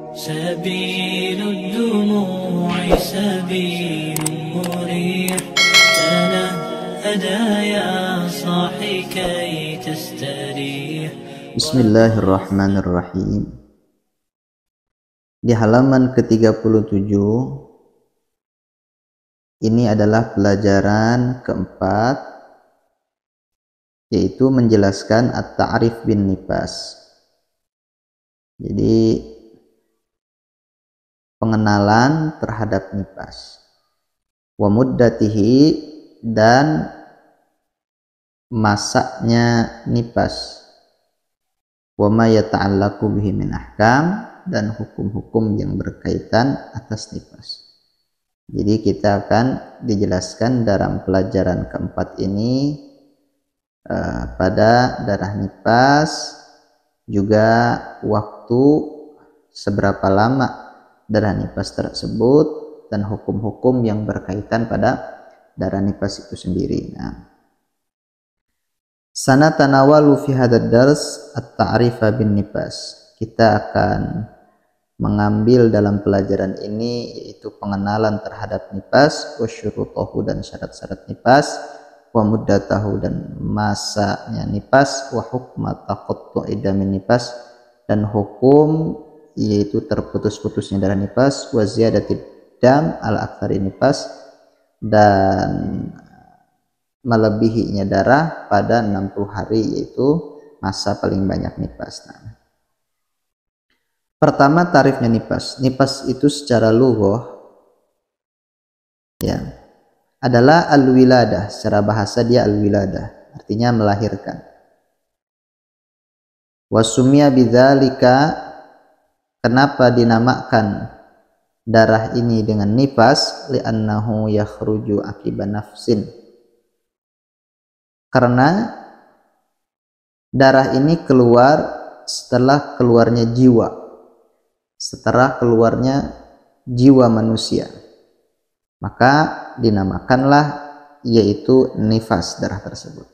سبيل الدموع سبيل مريح تنهد يا صاحي كي تستريح. Bismillahirrahmanirrahim. Di halaman ke-37 ini adalah pelajaran keempat, yaitu menjelaskan at-ta'rif bin nifas. Jadi pengenalan terhadap nifas, wa muddatihi, dan masanya nifas, wa ma yata'allaqu bihi min ahkam, dan hukum-hukum yang berkaitan atas nifas. Jadi kita akan dijelaskan dalam pelajaran keempat ini pada darah nifas, juga waktu seberapa lama darah nifas tersebut, dan hukum-hukum yang berkaitan pada darah nifas itu sendiri. Sanatanawalu fi hadzal dars at-ta'rifa bin nifas. Kita akan mengambil dalam pelajaran ini yaitu pengenalan terhadap nifas, wa syurutuhu, dan syarat-syarat nifas, wa muddatahu, dan masanya nifas, wa hukma taqattu'i damin nifas, dan hukum yaitu terputus-putusnya darah nifas, wa ziyadatid dam al aktsari nifas, dan melebihinya darah pada 60 hari yaitu masa paling banyak nifas. Pertama, tarifnya nifas. Nifas itu secara lughah adalah al-wiladah. Secara bahasa dia al-wiladah, artinya melahirkan. Wasumia bidzalika, kenapa dinamakan darah ini dengan nifas? Li'annahu yakhruju akiban nafsin, karena darah ini keluar setelah keluarnya jiwa, setelah keluarnya jiwa manusia, maka dinamakanlah yaitu nifas darah tersebut.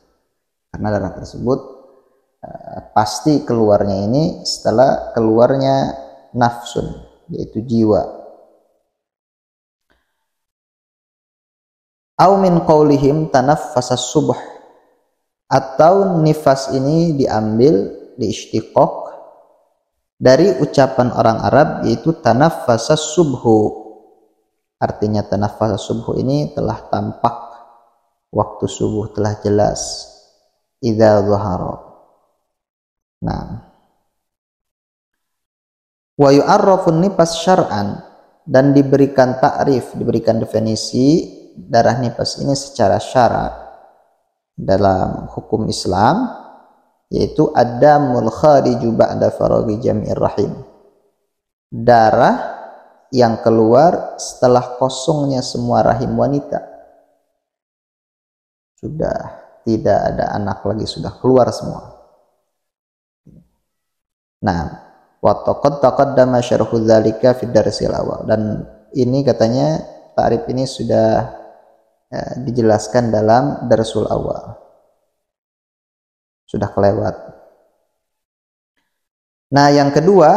Karena darah tersebut pasti keluarnya ini setelah keluarnya nafsun, yaitu jiwa. Au min qaulihim tanaffasa subh, atau nifas ini diambil, diistiqaq dari ucapan orang Arab, yaitu tanaffasa subhu. Artinya tanaffasa subhu ini telah tampak, waktu subuh telah jelas, idza dhahara. Wa yu'arrafun nifas syar'an, dan diberikan ta'rif, diberikan definisi darah nifas ini secara syara dalam hukum Islam, yaitu ad-damul khariju ba'da faraghi jami'ir rahim, darah yang keluar setelah kosongnya semua rahim wanita. Sudah tidak ada anak lagi, sudah keluar semua. Wa taqaddama syarhu dzalika fi darsil awal, dan ini katanya ta'rif ini sudah dijelaskan dalam darsul awal, sudah kelewat. Yang kedua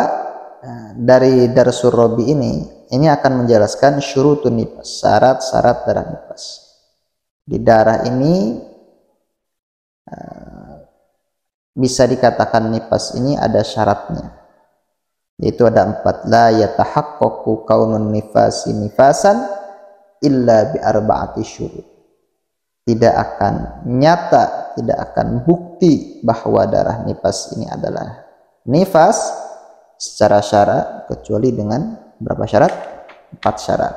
dari darsul robi ini akan menjelaskan syurutun nifas, syarat-syarat darah nifas. Di darah ini bisa dikatakan nifas ini ada syaratnya, yaitu ada 4. La yatahaqqaqu kaunun nifasi nifasan illa bi arba'ati syurut. Tidak akan nyata, tidak akan bukti bahwa darah nifas ini adalah nifas secara syarat kecuali dengan berapa syarat? 4 syarat.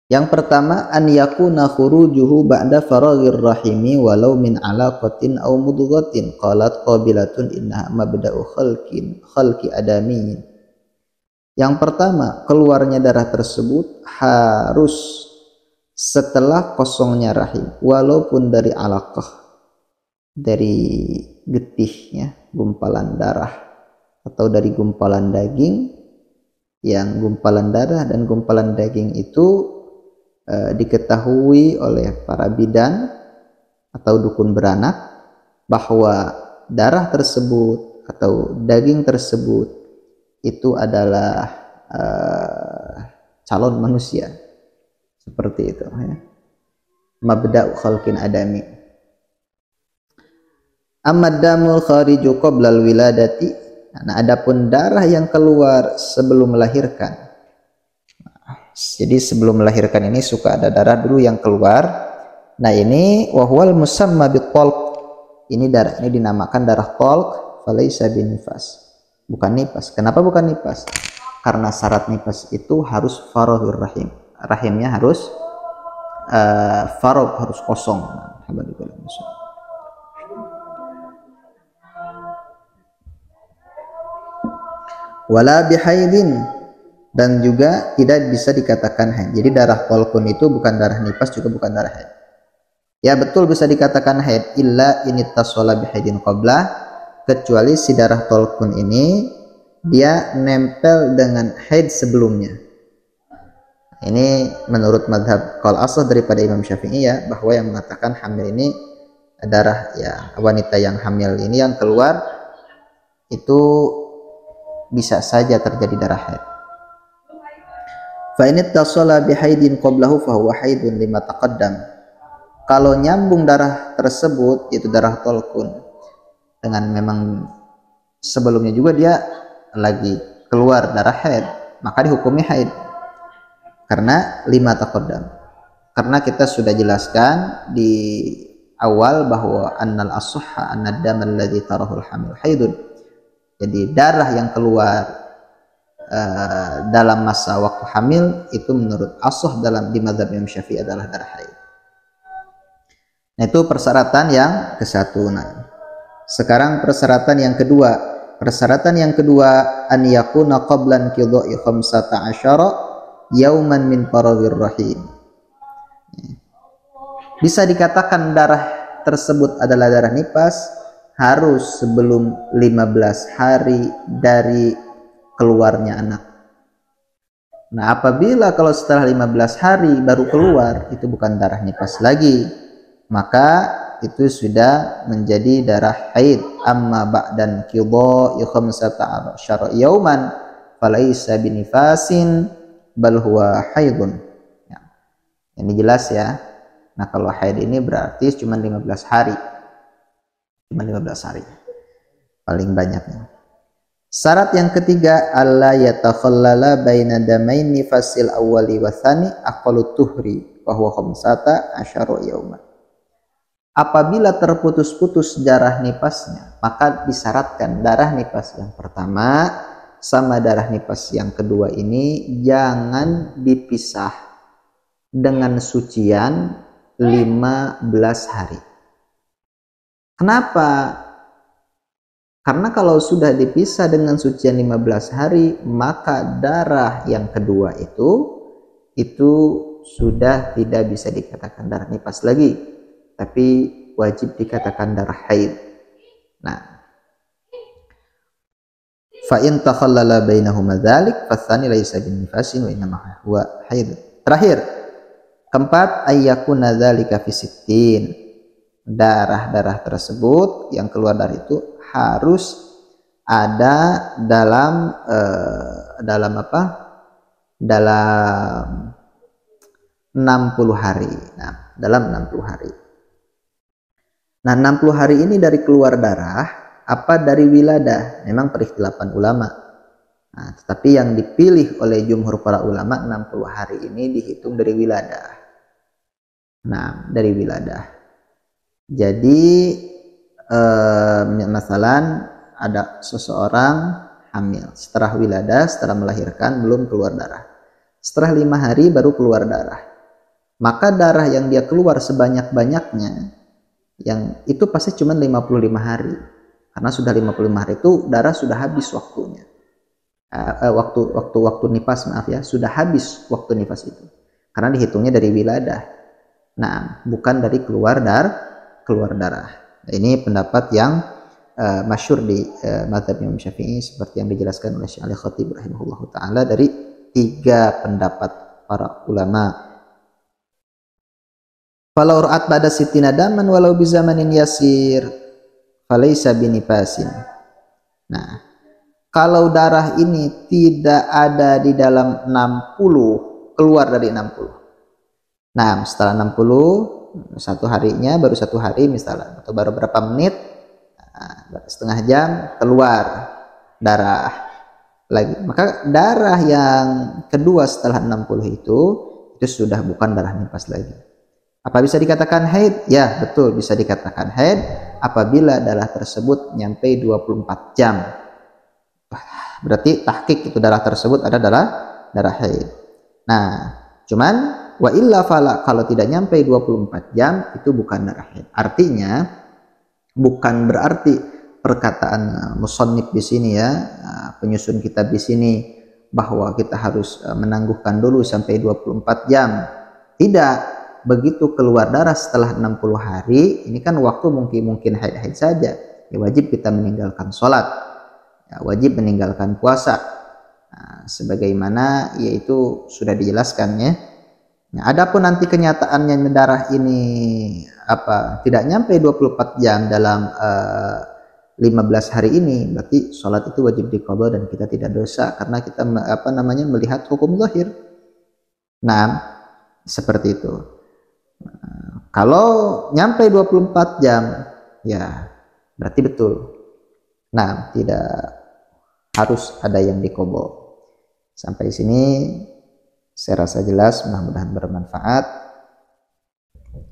Yang pertama, an yakuna khurujuhu ba'da faraghir rahimi walau min alaqatin aw mudghatin. Qalat qabilatun innaha mabda'u khalqi adamiyin. Yang pertama, keluarnya darah tersebut harus setelah kosongnya rahim, walaupun dari alaqah, dari getihnya, gumpalan darah, atau dari gumpalan daging. Yang gumpalan darah dan gumpalan daging itu diketahui oleh para bidan atau dukun beranak bahwa darah tersebut atau daging tersebut itu adalah calon manusia, seperti itu ya. Mabda'u khalqin adami. Amma damul khariju qoblal wiladati. Nah, adapun darah yang keluar sebelum melahirkan. Jadi sebelum melahirkan ini suka ada darah dulu yang keluar. Nah, ini wahwal musamma bitalq. Ini darah ini dinamakan darah talq, falaisa binifas. Bukan nifas. Kenapa bukan nifas? Karena syarat nifas itu harus faraghur rahim. Rahimnya harus faragh, harus kosong. Wala bihaidin, dan juga tidak bisa dikatakan haid. Jadi darah talqun itu bukan darah nifas, juga bukan darah haid. Ya betul bisa dikatakan haid, illa inittasola bihaidin qabla, kecuali si darah talqun ini dia nempel dengan haid sebelumnya. Ini menurut madhab qaul asah daripada Imam Syafi'i ya, bahwa yang mengatakan hamil ini darah ya, wanita yang hamil ini yang keluar itu bisa saja terjadi darah haid. Fa in ittasala bihaidin qablahu fa huwa haidun lima taqaddam. Kalau nyambung darah tersebut itu darah talqun dengan memang sebelumnya juga dia lagi keluar darah haid, maka dihukumi haid karena lima taqaddam. Karena kita sudah jelaskan di awal bahwa annal as-sahha annad dam alladhi tarahul hamil haidun. Jadi darah yang keluar dalam masa waktu hamil itu menurut as-sah dalam di mazhab Imam Syafi'i adalah darah haid. Nah, itu persyaratan yang ke-1. Nah, sekarang persyaratan yang kedua. Persyaratan yang kedua, an yakuna qablan qidha'i 15 yauman min faraghir rahim. Bisa dikatakan darah tersebut adalah darah nifas harus sebelum 15 hari dari keluarnya anak. Nah, apabila kalau setelah 15 hari baru keluar, itu bukan darah nifas lagi, maka itu sudah menjadi darah haid. Amma ba'dan qidha'i 15 yauman falaisa binifasin bal huwa haidun. Ya. Ini jelas ya. Nah, kalau haid ini berarti cuma 15 hari. Cuma 15 hari paling banyaknya. Syarat yang ketiga, alla yatakhallala baina damain nifasil awwali wa tsani aqallu tuhri wa huwa 15 yauman. Apabila terputus-putus darah nifasnya, maka disyaratkan darah nifas yang pertama sama darah nifas yang kedua ini jangan dipisah dengan sucian 15 hari. Kenapa? Karena kalau sudah dipisah dengan sucian 15 hari, maka darah yang kedua itu sudah tidak bisa dikatakan darah nifas lagi, tapi wajib dikatakan darah haid. Nah, fa in takhallala bainahuma dzalik fatsani laysa binifasin wa innama huwa haid. Terakhir, keempat, ayyakuna dzalika fi sittin. Darah-darah tersebut yang keluar dari itu harus ada dalam apa? Dalam 60 hari. Nah, dalam 60 hari. Nah, 60 hari ini dari keluar darah apa dari wiladah? Memang perikhtilafan ulama. Nah, tetapi yang dipilih oleh jumhur para ulama 60 hari ini dihitung dari wiladah. Nah, dari wiladah. Jadi masalan ada seseorang hamil setelah wiladah, setelah melahirkan belum keluar darah. Setelah 5 hari baru keluar darah. Maka darah yang dia keluar sebanyak-banyaknya yang itu pasti cuma 55 hari. Karena sudah 55 hari itu darah sudah habis waktunya. Waktu nifas, maaf ya, sudah habis waktu nifas itu. Karena dihitungnya dari wiladah. Nah, bukan dari keluar darah. Ini pendapat yang masyhur di mazhab Imam Syafi'i seperti yang dijelaskan oleh Syekh Al-Khatib rahimahullahu taala dari 3 pendapat para ulama. Falau ra'at ba'da sittina daman walau bi zamanin yasir falaysa binifasin. Nah, kalau darah ini tidak ada di dalam 60, keluar dari 60. Nah, setelah 60, satu harinya baru satu hari misalnya, atau baru berapa menit, setengah jam keluar darah lagi. Maka darah yang kedua setelah 60 itu sudah bukan darah nifas lagi. Apa bisa dikatakan haid? Ya, betul, bisa dikatakan haid apabila darah tersebut nyampe 24 jam. Berarti tahqiq itu darah tersebut ada darah haid. Nah, cuman wa illa fala, kalau tidak nyampe 24 jam itu bukan darah haid. Artinya bukan berarti perkataan musannif di sini ya, penyusun kitab di sini, bahwa kita harus menangguhkan dulu sampai 24 jam. Tidak, begitu keluar darah setelah 60 hari, ini kan waktu mungkin haid-haid saja, ya wajib kita meninggalkan sholat, ya wajib meninggalkan puasa, sebagaimana yaitu sudah dijelaskan ya. Nah, adapun nanti kenyataannya darah ini tidak nyampe 24 jam dalam 15 hari ini, berarti sholat itu wajib diqadha dan kita tidak dosa karena kita melihat hukum zahir. Nah, seperti itu. Kalau nyampe 24 jam ya berarti betul. Nah, tidak harus ada yang diqadha. Sampai sini saya rasa jelas, mudah-mudahan bermanfaat.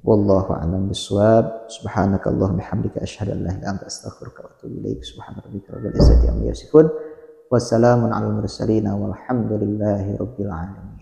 Wallahu a'lam bishawab. Subhanakallahumma bihamdika asyhadu an la ilaha illa anta astaghfiruka wa atubu ilaik. Subhana rabbika rabbil izzati amma yasifun. Wassalamun alal mursalin walhamdulillahi rabbil alamin.